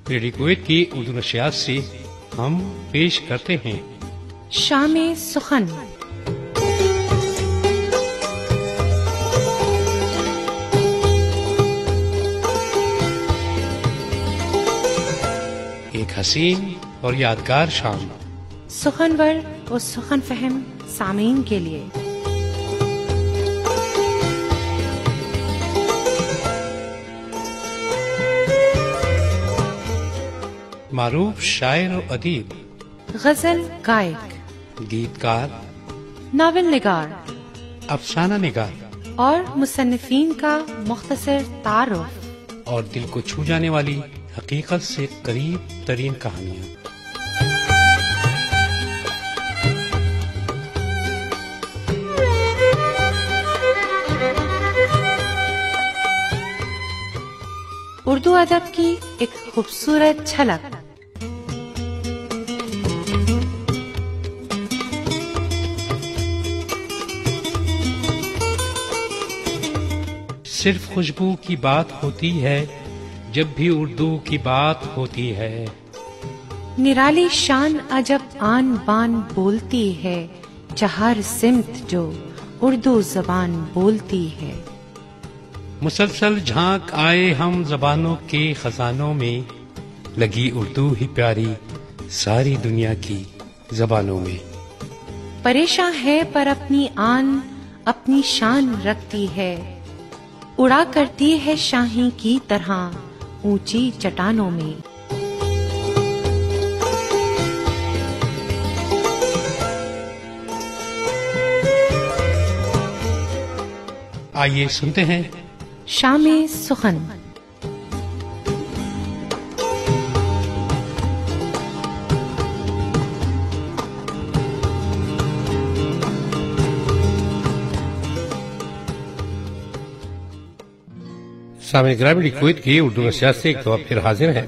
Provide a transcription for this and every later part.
Radio Kuwait کی اردو نشریات سے ہم پیش کرتے ہیں شام سخن۔ ایک حسین اور یادگار شام، سخنور اور سخن فہم سامعین کے لیے۔ معروف شاعر و ادیب، غزل گائک، گیتکار، ناول نگار افسانہ نگار اور مصنفین کا مختصر تعارف اور دل کو چھو جانے والی حقیقت سے قریب ترین کہانیاں۔ اردو ادب کی ایک خوبصورت جھلک۔ صرف خوشبو کی بات ہوتی ہے جب بھی اردو کی بات ہوتی ہے، نرالی شان عجب آن بان بولتی ہے، چہار سمت جو اردو زبان بولتی ہے۔ مسلسل جھانک آئے ہم زبانوں کے خزانوں میں، لگی اردو ہی پیاری ساری دنیا کی زبانوں میں۔ پریشاں ہے پر اپنی آن اپنی شان رکھتی ہے، اڑا کرتی ہے شاہی کی طرح اونچی چٹانوں میں۔ آئیے سنتے ہیں شام سخن۔ سامع گرامی کویت کی اردو نشریات سے ایک دفعہ پھر حاضر ہیں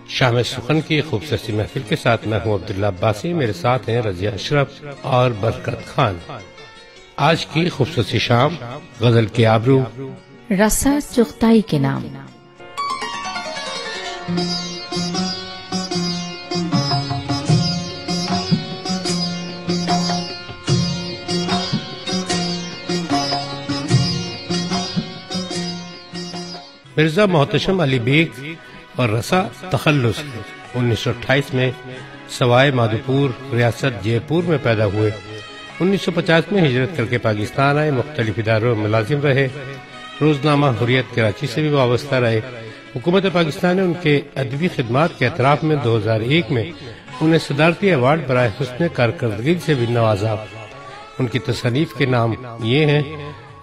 شام سخن کی خوبصورت محفل کے ساتھ۔ میں ہوں عبداللہ عباسی، میرے ساتھ ہیں رضیہ اشرف اور برکت خان۔ آج کی خوبصورت شام غزل کے آبرو رسا چغتائی کے نام۔ مرزا محتشم علی بیگ اور رسا تخلص 1928 میں سوائے مادھوپور ریاست جے پور میں پیدا ہوئے۔ 1950 میں ہجرت کر کے پاکستان آئے، مختلف اداروں میں ملازم رہے، روزنامہ حریت کراچی سے بھی وابستہ رہے۔ حکومت پاکستان نے ان کے ادبی خدمات کے اعتراف میں 2001 میں انہیں صدارتی ایوارڈ برائے حسن کارکردگی سے بھی نوازا۔ ان کی تصانیف کے نام یہ ہیں: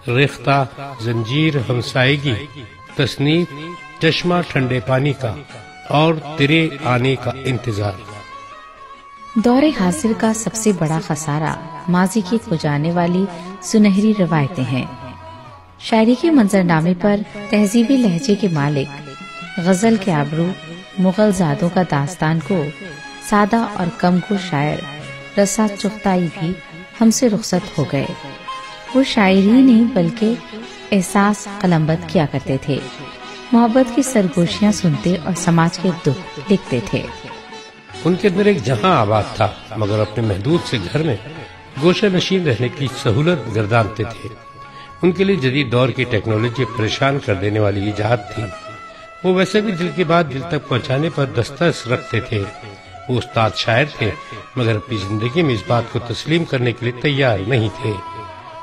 ریختہ، زنجیر ہمسائیگی، تصنیف چشمہ ٹھنڈے پانی کا اور تیرے آنے کا انتظار۔ دور حاضر کا سب سے بڑا خسارہ ماضی کی کھو جانے والی سنہری روایتیں ہیں۔ شاعری کے منظرنامے پر تہذیبی لہجے کے مالک، غزل کے آبرو، مغل زادوں کا داستان کو سادہ اور کم گو شاعر رسا چغتائی بھی ہم سے رخصت ہو گئے۔ وہ شاعری نہیں بلکہ احساس قلمبند کیا کرتے تھے، محبت کی سرگوشیاں سنتے اور سماج کے دکھ لکھتے تھے۔ ان کے اندر ایک جہاں آباد تھا، مگر اپنے محدود سے گھر میں گوشہ نشین رہنے کی سہولت گردانتے تھے۔ ان کے لیے جدید دور کی ٹیکنالوجی پریشان کر دینے والی ایجاد تھی۔ وہ ویسے بھی دل کی بات دل تک پہنچانے پر دسترس رکھتے تھے۔ وہ استاد شاعر تھے، مگر اپنی زندگی میں اس بات کو تسلیم کرنے کے لیے تیار نہیں تھے،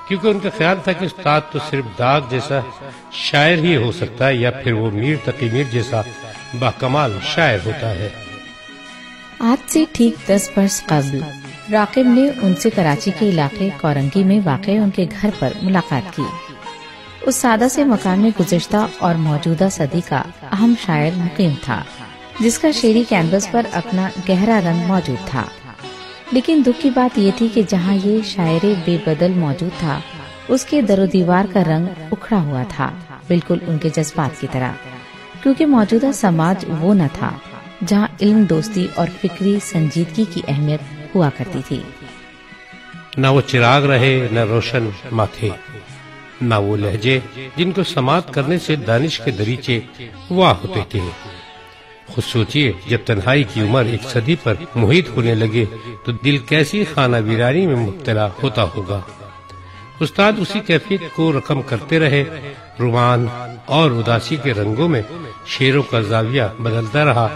کیونکہ ان کا خیال تھا کہ استاد تو صرف داغ جیسا شاعر ہی ہو سکتا ہے، یا پھر وہ میر تقی میر جیسا باکمال شاعر ہوتا ہے۔ آج سے ٹھیک 10 برس قبل راقب نے ان سے کراچی کے علاقے کورنگی میں واقع ان کے گھر پر ملاقات کی۔ اس سادہ سے مکان میں گزشتہ اور موجودہ صدی کا اہم شاعر مقیم تھا، جس کا شعری کینوس پر اپنا گہرا رنگ موجود تھا۔ لیکن دکھ کی بات یہ تھی کہ جہاں یہ شاعر بے بدل موجود تھا، اس کے در و دیوار کا رنگ اکھڑا ہوا تھا، بالکل ان کے جذبات کی طرح، کیونکہ موجودہ سماج وہ نہ تھا جہاں علم، دوستی اور فکری سنجیدگی کی اہمیت ہوا کرتی تھی۔ نہ وہ چراغ رہے، نہ روشن ماتھے، نہ وہ لہجے جن کو سماعت کرنے سے دانش کے دریچے واہ ہوتے تھے۔ خود سوچئے جب تنہائی کی عمر ایک صدی پر محیط ہونے لگے تو دل کیسی خانہ ویرانی میں مبتلا ہوتا ہوگا۔ استاد اسی کیفیت کو رقم کرتے رہے، رومان اور اداسی کے رنگوں میں شعروں کا زاویہ بدلتا رہا،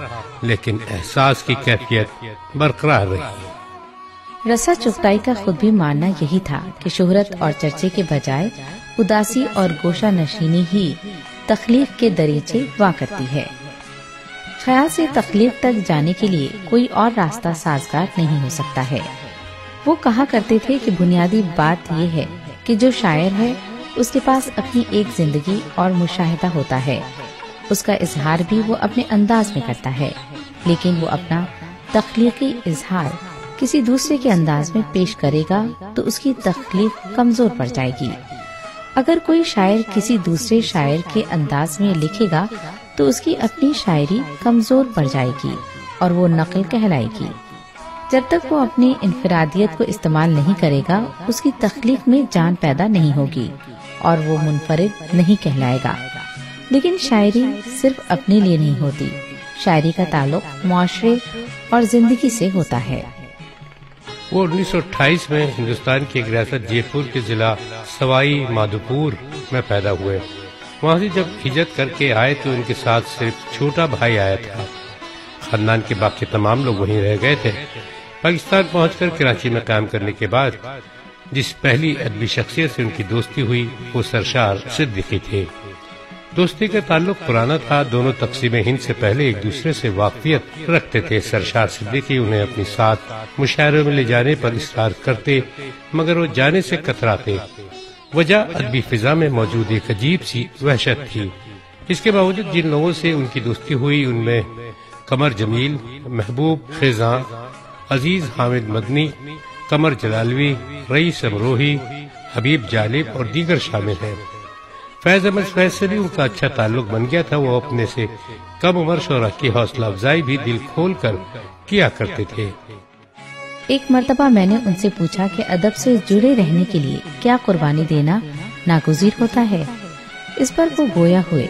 لیکن احساس کی کیفیت برقرار رہی۔ رسا چغتائی کا خود بھی ماننا یہی تھا کہ شہرت اور چرچے کے بجائے اداسی اور گوشہ نشینی ہی تخلیق کے دریچے وا کرتی ہے۔ خیال سے تخلیق تک جانے کے لیے کوئی اور راستہ سازگار نہیں ہو سکتا ہے۔ وہ کہا کرتے تھے کہ بنیادی بات یہ ہے کہ جو شاعر ہے اس کے پاس اپنی ایک زندگی اور مشاہدہ ہوتا ہے، اس کا اظہار بھی وہ اپنے انداز میں کرتا ہے، لیکن وہ اپنا تخلیقی اظہار کسی دوسرے کے انداز میں پیش کرے گا تو اس کی تخلیق کمزور پڑ جائے گی۔ اگر کوئی شاعر کسی دوسرے شاعر کے انداز میں لکھے گا تو اس کی اپنی شاعری کمزور پڑ جائے گی اور وہ نقل کہلائے گی۔ جب تک وہ اپنی انفرادیت کو استعمال نہیں کرے گا اس کی تخلیق میں جان پیدا نہیں ہوگی اور وہ منفرد نہیں کہلائے گا۔ لیکن شاعری صرف اپنے لیے نہیں ہوتی، شاعری کا تعلق معاشرے اور زندگی سے ہوتا ہے۔ وہ 1928 میں ہندوستان کی ایک ریاست جے پور کے ضلع سوائی مادھوپور میں پیدا ہوئے۔ وہاں سے جب ہجرت کر کے آئے تو ان کے ساتھ صرف چھوٹا بھائی آیا تھا۔ خاندان کے باقی تمام لوگ وہیں رہ گئے تھے۔ پاکستان پہنچ کر کراچی میں قیام کرنے کے بعد جس پہلی ادبی شخصیت سے ان کی دوستی ہوئی وہ سرشار صدیقی تھے۔ دوستی کا تعلق پرانا تھا، دونوں تقسیم ہند سے پہلے ایک دوسرے سے واقفیت رکھتے تھے۔ سرشار صدیقی انہیں اپنی ساتھ مشاعروں میں لے جانے پر اصرار کرتے مگر وہ جانے سے کتراتے۔ وجہ ادبی فضا میں موجود ایک عجیب سی وحشت تھی۔ اس کے باوجود جن لوگوں سے ان کی دوستی ہوئی ان میں قمر جمیل، محبوب خیزاں، عزیز حامد مدنی، قمر جلالوی، رئیس امروہی، حبیب جالب اور دیگر شامل ہیں۔ فیض احمد فیض سے بھی ان کا اچھا تعلق بن گیا تھا۔ وہ اپنے سے کم عمر شعراء کی حوصلہ افزائی بھی دل کھول کر کیا کرتے تھے۔ ایک مرتبہ میں نے ان سے پوچھا کہ ادب سے جڑے رہنے کے لیے کیا قربانی دینا ناگزیر ہوتا ہے۔ اس پر وہ گویا ہوئے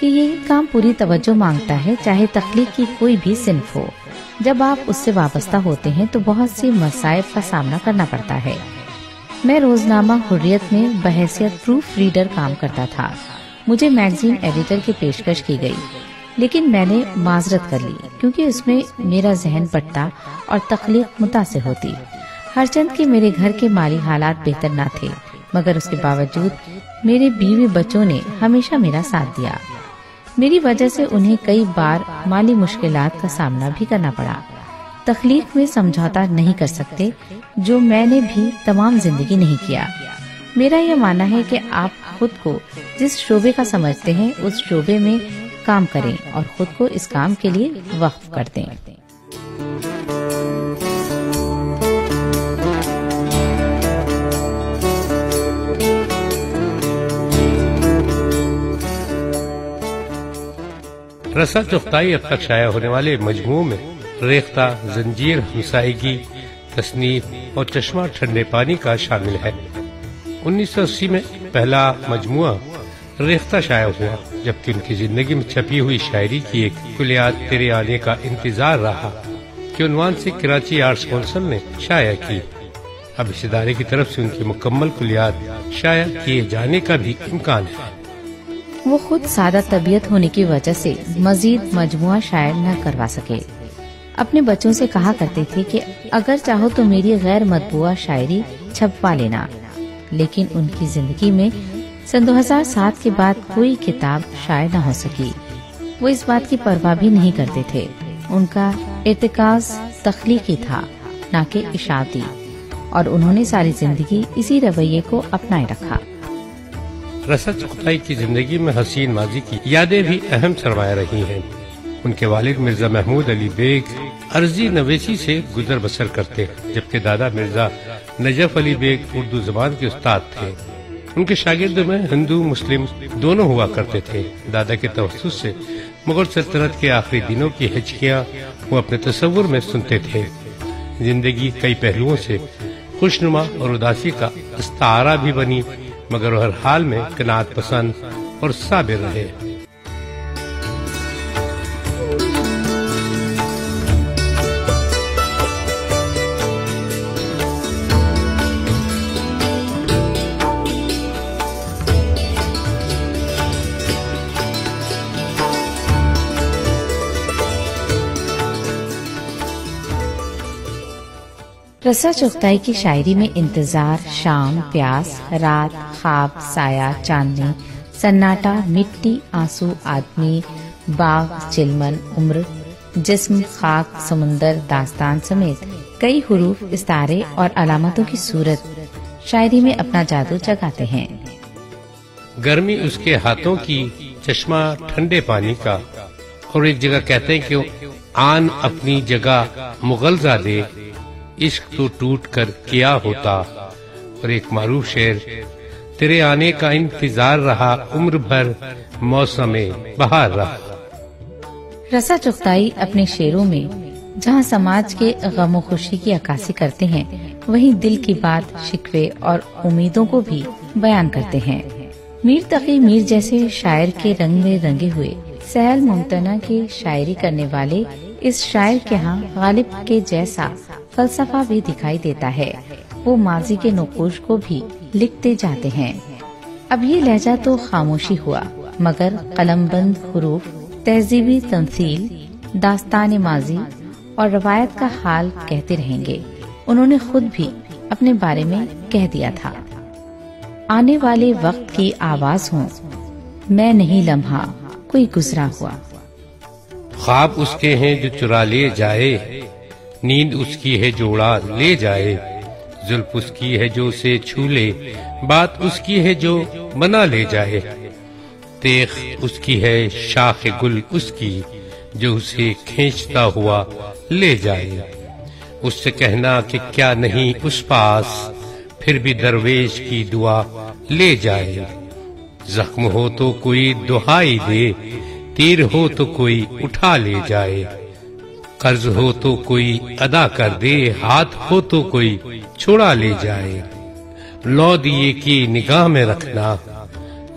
کہ یہ کام پوری توجہ مانگتا ہے، چاہے تخلیق کی کوئی بھی صنف ہو۔ جب آپ اس سے وابستہ ہوتے ہیں تو بہت سی مصائب کا سامنا کرنا پڑتا ہے۔ میں روزنامہ حریت میں بحیثیت پروف ریڈر کام کرتا تھا۔ مجھے میگزین ایڈیٹر کی پیشکش کی گئی، لیکن میں نے معذرت کر لی کیونکہ اس میں میرا ذہن بٹتا اور تخلیق متاثر ہوتی۔ ہرچند کہ میرے گھر کے مالی حالات بہتر نہ تھے مگر اس کے باوجود میرے بیوی بچوں نے ہمیشہ میرا ساتھ دیا۔ میری وجہ سے انہیں کئی بار مالی مشکلات کا سامنا بھی کرنا پڑا۔ تخلیق میں سمجھوتا نہیں کر سکتے، جو میں نے بھی تمام زندگی نہیں کیا۔ میرا یہ ماننا ہے کہ آپ خود کو جس شعبے کا سمجھتے ہیں اس شعبے میں کام کریں اور خود کو اس کام کے لیے وقف کر دیں۔ رسا چغتائی اب تک شائع ہونے والے مجموعوں میں ریختہ، زنجیر ہمسائیگی، تصنیف اور چشمہ ٹھنڈے پانی کا شامل ہے۔ 1980 میں پہلا مجموعہ ریختہ شائع ہوا، جبکہ ان کی زندگی میں چھپی ہوئی شاعری کی ایک کلیات تیرے آنے کا انتظار رہا کہ عنوان سے کراچی آرٹس کونسل نے شائع کی۔ اب اس ادارے کی طرف سے ان کی مکمل کلیات شائع کیے جانے کا بھی امکان ہے۔ وہ خود سادہ طبیعت ہونے کی وجہ سے مزید مجموعہ شائع نہ کروا سکے۔ اپنے بچوں سے کہا کرتے تھے کہ اگر چاہو تو میری غیر مطبوعہ شاعری چھپوا لینا، لیکن ان کی زندگی میں سن 2007 کے بعد کوئی کتاب شائع نہ ہو سکی۔ وہ اس بات کی پرواہ بھی نہیں کرتے تھے۔ ان کا ارتکاز تخلیقی تھا نہ کہ اشاعتی، اور انہوں نے ساری زندگی اسی رویے کو اپنائے رکھا۔ رسا چغتائی کی زندگی میں حسین ماضی کی یادیں بھی اہم سرمایہ رہی ہیں۔ ان کے والد مرزا محمود علی بیگ عرضی نویسی سے گزر بسر کرتے، جبکہ دادا مرزا نجف علی بیگ اردو زبان کے استاد تھے۔ ان کے شاگردوں میں ہندو مسلم دونوں ہوا کرتے تھے۔ دادا کے توسط سے مغل سلطنت کے آخری دنوں کی ہچکیاں وہ اپنے تصور میں سنتے تھے۔ زندگی کئی پہلوؤں سے خوشنما اور اداسی کا استعارہ بھی بنی، مگر وہ ہر حال میں قناعت پسند اور صابر رہے۔ رسا چغتائی کی شاعری میں انتظار، شام، پیاس، رات، خواب، سایہ، چاندنی، سناٹا، مٹی، آنسو، آدمی، باغ، چلمن، عمر، جسم، خاک، سمندر، داستان سمیت کئی حروف، استعارے اور علامتوں کی صورت شاعری میں اپنا جادو جگاتے ہیں۔ گرمی اس کے ہاتھوں کی، چشمہ ٹھنڈے پانی کا، اور ایک جگہ کہتے ہیں کہ آن اپنی جگہ مغلزہ دے، عشق تو ٹوٹ کر کیا ہوتا، اور ایک معروف شعر، تیرے آنے کا انتظار رہا عمر بھر، موسم بہار رہا۔ رسا چغتائی اپنے شعروں میں جہاں سماج کے غم و خوشی کی عکاسی کرتے ہیں، وہیں دل کی بات، شکوے اور امیدوں کو بھی بیان کرتے ہیں۔ میر تقی میر جیسے شاعر کے رنگ میں رنگے ہوئے سہل ممتنع کی شاعری کرنے والے اس شاعر کے ہاں غالب کے جیسا فلسفہ بھی دکھائی دیتا ہے۔ وہ ماضی کے نقوش کو بھی لکھتے جاتے ہیں۔ اب یہ لہجہ تو خاموشی ہوا، مگر قلم بند حروف تہذیبی تمثیل، داستان ماضی اور روایت کا حال کہتے رہیں گے۔ انہوں نے خود بھی اپنے بارے میں کہہ دیا تھا، آنے والے وقت کی آواز ہوں میں، نہیں لمحہ کوئی گزرا ہوا۔ خواب اس کے ہیں جو چرا لے جائے، نیند اس کی ہے جو اڑا لے جائے، زلف اس کی ہے جو اسے چھو لے، بات اس کی ہے جو بنا لے جائے، تیغ اس کی ہے شاخ گل اس کی جو اسے کھینچتا ہوا لے جائے، اس سے کہنا کہ کیا نہیں اس پاس، پھر بھی درویش کی دعا لے جائے، زخم ہو تو کوئی دہائی دے، تیر ہو تو کوئی اٹھا لے جائے، قرض ہو تو کوئی ادا کر دے، ہاتھ ہو تو کوئی چھوڑا لے جائے، لو دیے کی نگاہ میں رکھنا،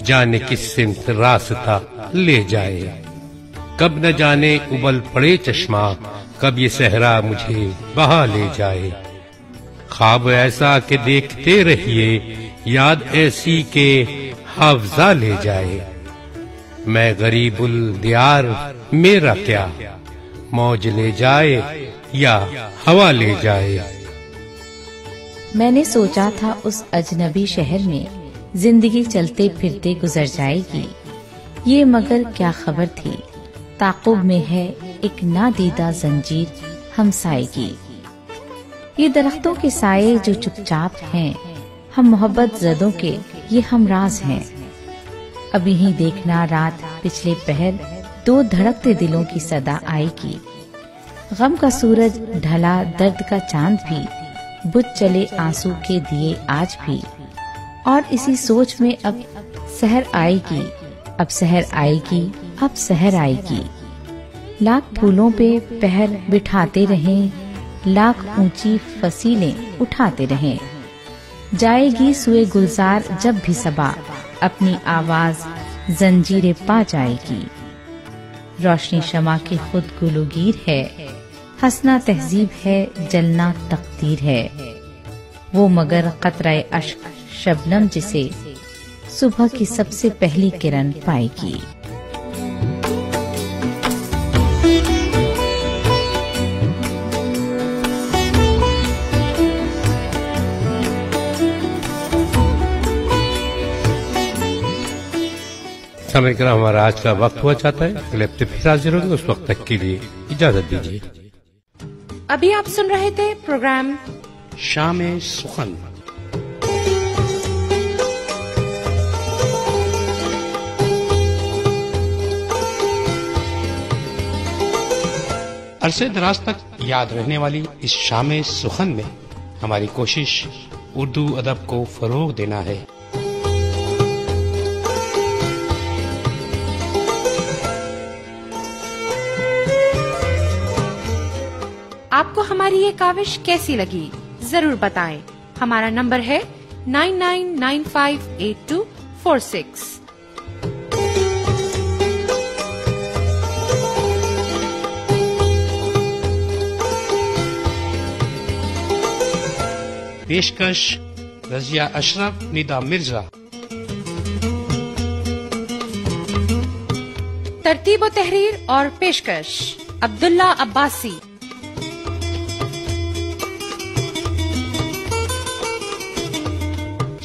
جانے کس سمت راستہ لے جائے، کب نہ جانے ابل پڑے چشمہ، کب یہ صحرا مجھے بہا لے جائے، خواب ایسا کہ دیکھتے رہیے، یاد ایسی کہ حافظہ لے جائے، میں غریب الدیار میرا کیا، موج لے جائے یا ہوا لے جائے۔ میں نے سوچا تھا اس اجنبی شہر میں زندگی چلتے پھرتے گزر جائے گی، یہ مگر کیا خبر تھی، تعاقب میں ہے ایک نادیدہ زنجیر ہمسائے کی، یہ درختوں کے سائے جو چپ چاپ ہیں، ہم محبت زدوں کے یہ ہمراز ہیں، اب یہیں دیکھنا رات پچھلے پہر، دو دھڑکتے دلوں کی صدا آئے گی، غم کا سورج ڈھلا، درد کا چاند بھی بجھ چلے، آنسو کے دیے آج بھی، اور اسی سوچ میں اب سحر آئے گی، اب سحر آئے گی، اب سحر آئے گی، لاکھ پھولوں پہ پہر بٹھاتے رہیں، لاکھ اونچی فصیلیں اٹھاتے رہیں، جائے گی سوئے گلزار جب بھی صبا، اپنی آواز زنجیریں پا جائے گی، روشنی شمع کی خود گلوگیر ہے، ہنسنا تہذیب ہے، جلنا تقدیر ہے، وہ مگر قطرہ اشک شبنم جسے صبح کی سب سے پہلی کرن پائے گی۔ سامعین کرام، ہمارا آج کا وقت ہوا چاہتا ہے، اگلے ہفتے پھر حاضر ہوں گے، اس وقت تک کے لیے اجازت دیجیے۔ ابھی آپ سن رہے تھے پروگرام شام سخن۔ عرصے دراز تک یاد رہنے والی اس شام سخن میں ہماری کوشش اردو ادب کو فروغ دینا ہے۔ آپ کو ہماری یہ کاوش کیسی لگی ضرور بتائیں۔ ہمارا نمبر ہے 99958246۔ پیشکش رضیہ اشرف، ندا مرزا۔ ترتیب و تحریر اور پیشکش عبداللہ عباسی۔